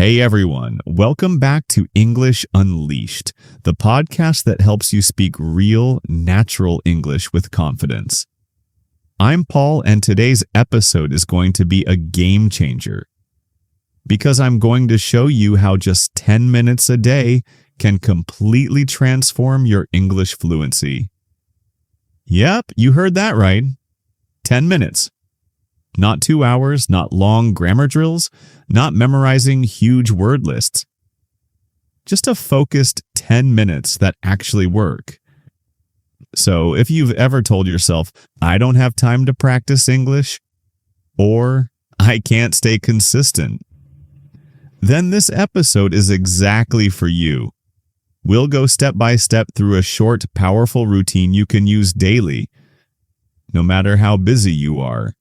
Hey everyone, welcome back to English Unleashed, the podcast that helps you speak real, natural English with confidence. I'm Paul, and today's episode is going to be a game changer because I'm going to show you how just 10 minutes a day can completely transform your English fluency. Yep, you heard that right. 10 minutes. Not 2 hours, not long grammar drills, not memorizing huge word lists. Just a focused 10 minutes that actually work. So if you've ever told yourself, I don't have time to practice English, or I can't stay consistent, then this episode is exactly for you. We'll go step by step through a short, powerful routine you can use daily, no matter how busy you are.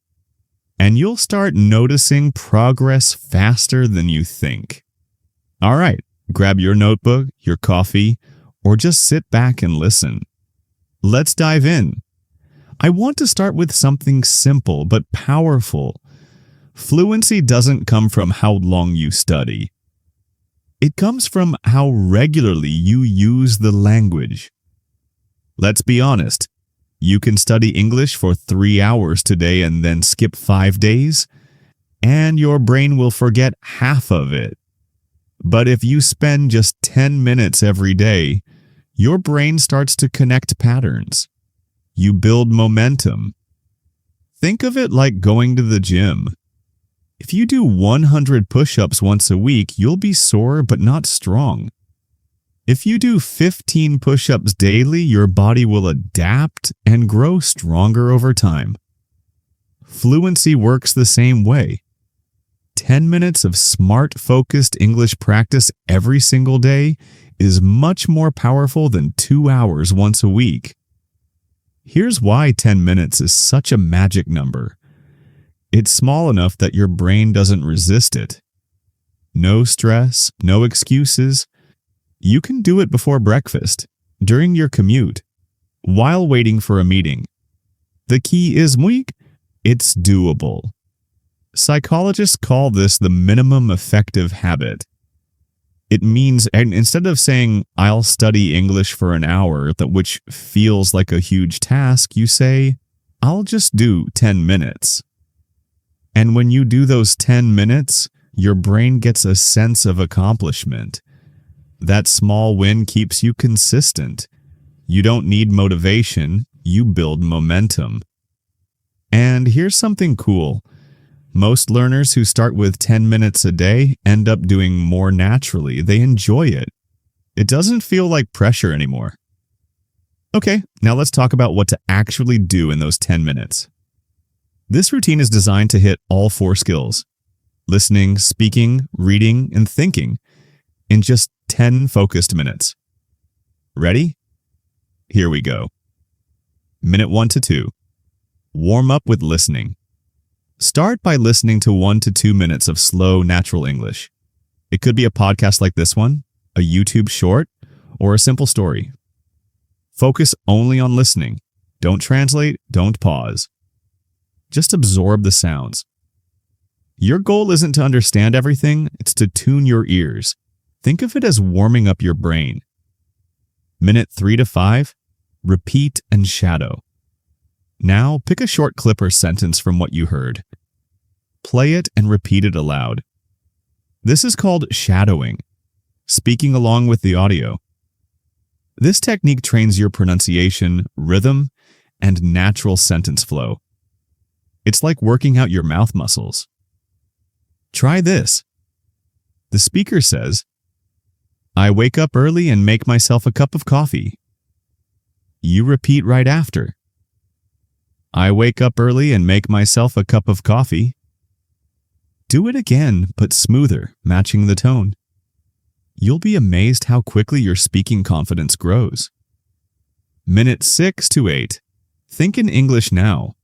And you'll start noticing progress faster than you think. All right, grab your notebook, your coffee, or just sit back and listen. Let's dive in. I want to start with something simple but powerful. Fluency doesn't come from how long you study. It comes from how regularly you use the language. Let's be honest. You can study English for 3 hours today and then skip 5 days, and your brain will forget half of it. But if you spend just 10 minutes every day, your brain starts to connect patterns. You build momentum. Think of it like going to the gym. If you do 100 push-ups once a week, you'll be sore but not strong. If you do 15 push-ups daily, your body will adapt and grow stronger over time. Fluency works the same way. 10 minutes of smart, focused English practice every single day is much more powerful than 2 hours once a week. Here's why 10 minutes is such a magic number. It's small enough that your brain doesn't resist it. No stress, no excuses. You can do it before breakfast, during your commute, while waiting for a meeting. The key is it's doable. Psychologists call this the minimum effective habit. It means, and instead of saying, I'll study English for an hour, which feels like a huge task, you say, I'll just do 10 minutes. And when you do those 10 minutes, your brain gets a sense of accomplishment. That small win keeps you consistent. You don't need motivation, you build momentum. And here's something cool. Most learners who start with 10 minutes a day end up doing more naturally. They enjoy it. It doesn't feel like pressure anymore. Okay, now let's talk about what to actually do in those 10 minutes. This routine is designed to hit all 4 skills: listening, speaking, reading, and thinking, in just 10 focused minutes. Ready? Here we go. Minute 1 to 2. Warm up with listening. Start by listening to 1 to 2 minutes of slow, natural English. It could be a podcast like this one, a YouTube short, or a simple story. Focus only on listening. Don't translate, don't pause. Just absorb the sounds. Your goal isn't to understand everything, it's to tune your ears. Think of it as warming up your brain. Minute 3 to 5, repeat and shadow. Now, pick a short clip or sentence from what you heard. Play it and repeat it aloud. This is called shadowing, speaking along with the audio. This technique trains your pronunciation, rhythm, and natural sentence flow. It's like working out your mouth muscles. Try this. The speaker says, I wake up early and make myself a cup of coffee. You repeat right after. I wake up early and make myself a cup of coffee. Do it again, but smoother, matching the tone. You'll be amazed how quickly your speaking confidence grows. Minute 6 to 8. Think in English now.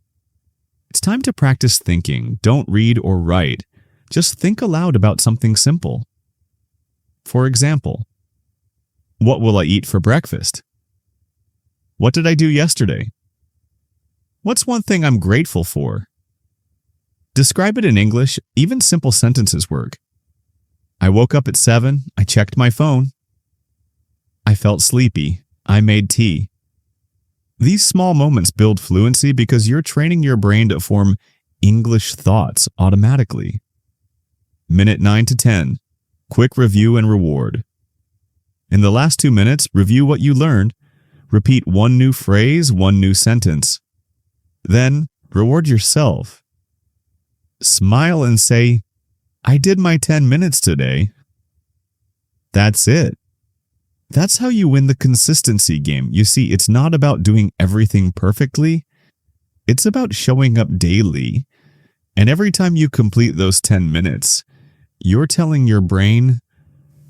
It's time to practice thinking. Don't read or write. Just think aloud about something simple. For example, what will I eat for breakfast? What did I do yesterday? What's one thing I'm grateful for? Describe it in English. Even simple sentences work. I woke up at 7. I checked my phone. I felt sleepy. I made tea. These small moments build fluency because you're training your brain to form English thoughts automatically. Minute 9 to 10. Quick review and reward. In the last 2 minutes, review what you learned. Repeat one new phrase, one new sentence. Then, reward yourself. Smile and say, I did my 10 minutes today. That's it. That's how you win the consistency game. You see, it's not about doing everything perfectly. It's about showing up daily. And every time you complete those 10 minutes, you're telling your brain,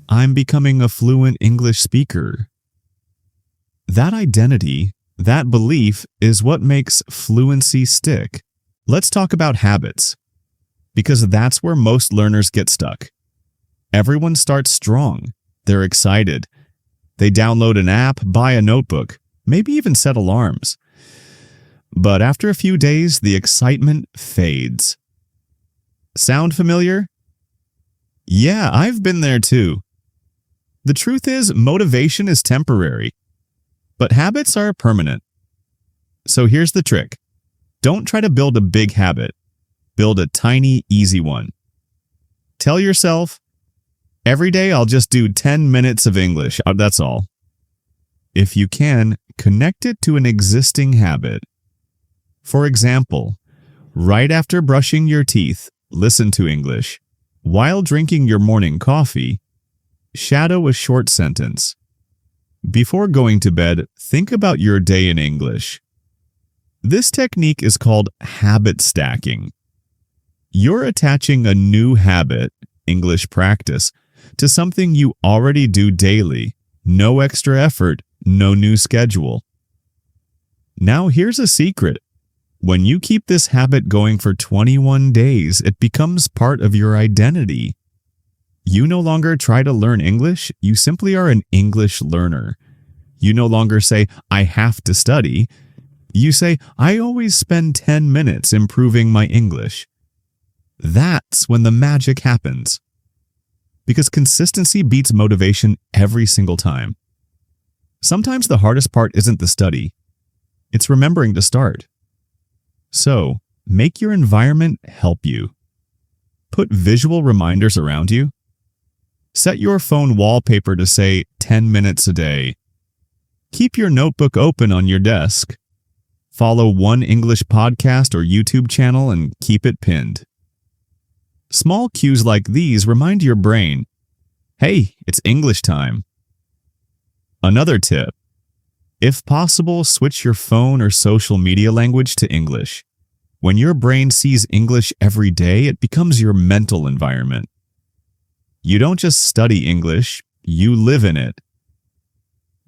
I'm becoming a fluent English speaker. That identity, that belief, is what makes fluency stick. Let's talk about habits, because that's where most learners get stuck. Everyone starts strong. They're excited. They download an app, buy a notebook, maybe even set alarms. But after a few days, the excitement fades. Sound familiar? Yeah, I've been there too. The truth is, motivation is temporary, but habits are permanent. So here's the trick. Don't try to build a big habit. Build a tiny, easy one. Tell yourself, every day I'll just do 10 minutes of English. That's all. If you can, connect it to an existing habit. For example, right after brushing your teeth, listen to English. While drinking your morning coffee, shadow a short sentence. Before going to bed, think about your day in English. This technique is called habit stacking. You're attaching a new habit, English practice, to something you already do daily. No extra effort, no new schedule. Now here's a secret. When you keep this habit going for 21 days, it becomes part of your identity. You no longer try to learn English, you simply are an English learner. You no longer say, I have to study. You say, I always spend 10 minutes improving my English. That's when the magic happens. Because consistency beats motivation every single time. Sometimes the hardest part isn't the study. It's remembering to start. So, make your environment help you. Put visual reminders around you. Set your phone wallpaper to say 10 minutes a day. Keep your notebook open on your desk. Follow one English podcast or YouTube channel and keep it pinned. Small cues like these remind your brain, hey, it's English time. Another tip. If possible, switch your phone or social media language to English. When your brain sees English every day, it becomes your mental environment. You don't just study English, you live in it.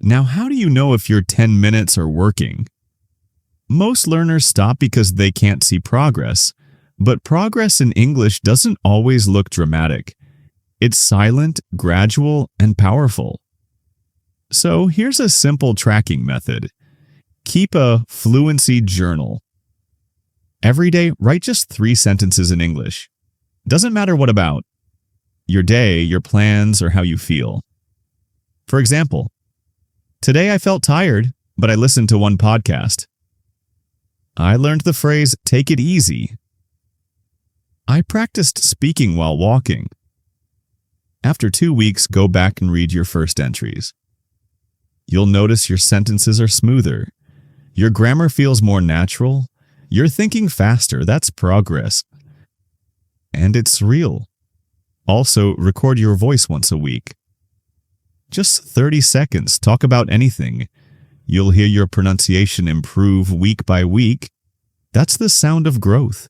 Now, how do you know if your 10 minutes are working? Most learners stop because they can't see progress, but progress in English doesn't always look dramatic. It's silent, gradual, and powerful. So here's a simple tracking method. Keep a fluency journal. Every day, write just 3 sentences in English. Doesn't matter what about. Your day, your plans, or how you feel. For example, today I felt tired, but I listened to one podcast. I learned the phrase, take it easy. I practiced speaking while walking. After 2 weeks, go back and read your first entries. You'll notice your sentences are smoother. Your grammar feels more natural. You're thinking faster. That's progress. And it's real. Also, record your voice once a week. Just 30 seconds, talk about anything. You'll hear your pronunciation improve week by week. That's the sound of growth.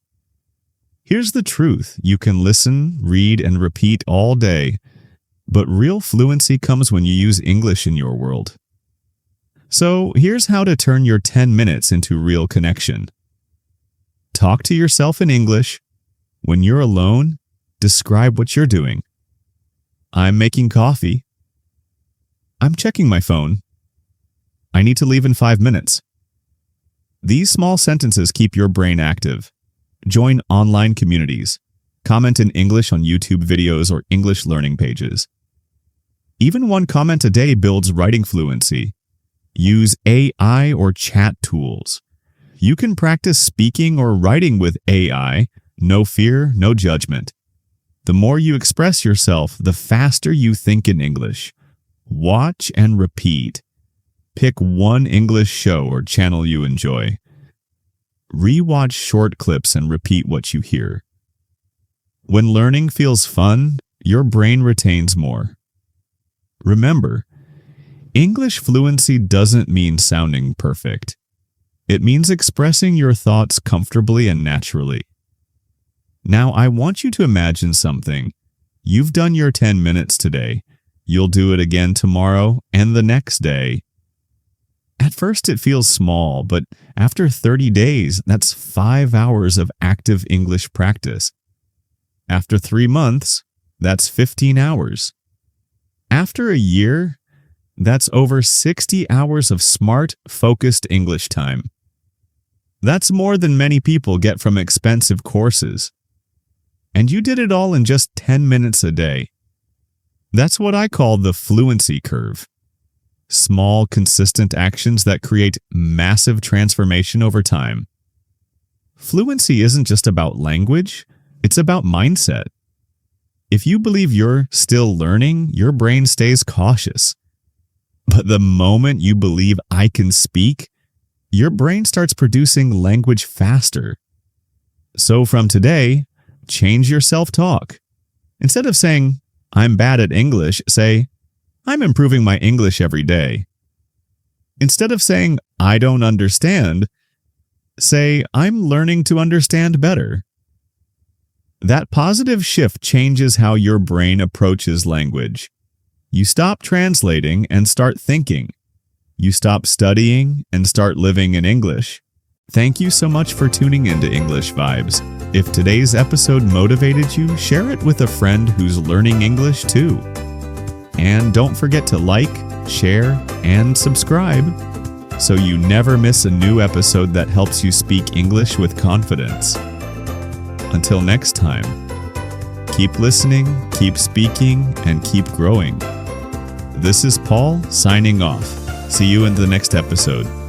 Here's the truth. You can listen, read, and repeat all day, but real fluency comes when you use English in your world. So here's how to turn your 10 minutes into real connection. Talk to yourself in English. When you're alone, describe what you're doing. I'm making coffee. I'm checking my phone. I need to leave in 5 minutes. These small sentences keep your brain active. Join online communities. Comment in English on YouTube videos or English learning pages. Even one comment a day builds writing fluency. Use AI or chat tools. You can practice speaking or writing with AI. No fear, no judgment. The more you express yourself, the faster you think in English. Watch and repeat. Pick one English show or channel you enjoy. Rewatch short clips and repeat what you hear. When learning feels fun, your brain retains more. Remember, English fluency doesn't mean sounding perfect. It means expressing your thoughts comfortably and naturally. Now, I want you to imagine something. You've done your 10 minutes today. You'll do it again tomorrow and the next day. At first, it feels small, but after 30 days, that's 5 hours of active English practice. After 3 months, that's 15 hours. After a year, that's over 60 hours of smart, focused English time. That's more than many people get from expensive courses. And you did it all in just 10 minutes a day. That's what I call the fluency curve. Small, consistent actions that create massive transformation over time. Fluency isn't just about language, it's about mindset. If you believe you're still learning, your brain stays cautious. But the moment you believe I can speak, your brain starts producing language faster. So from today, change your self-talk. Instead of saying, I'm bad at English, say, I'm improving my English every day. Instead of saying, I don't understand, say, I'm learning to understand better. That positive shift changes how your brain approaches language. You stop translating and start thinking. You stop studying and start living in English. Thank you so much for tuning into English Vibes. If today's episode motivated you, share it with a friend who's learning English too. And don't forget to like, share, and subscribe so you never miss a new episode that helps you speak English with confidence. Until next time, keep listening, keep speaking, and keep growing. This is Paul signing off. See you in the next episode.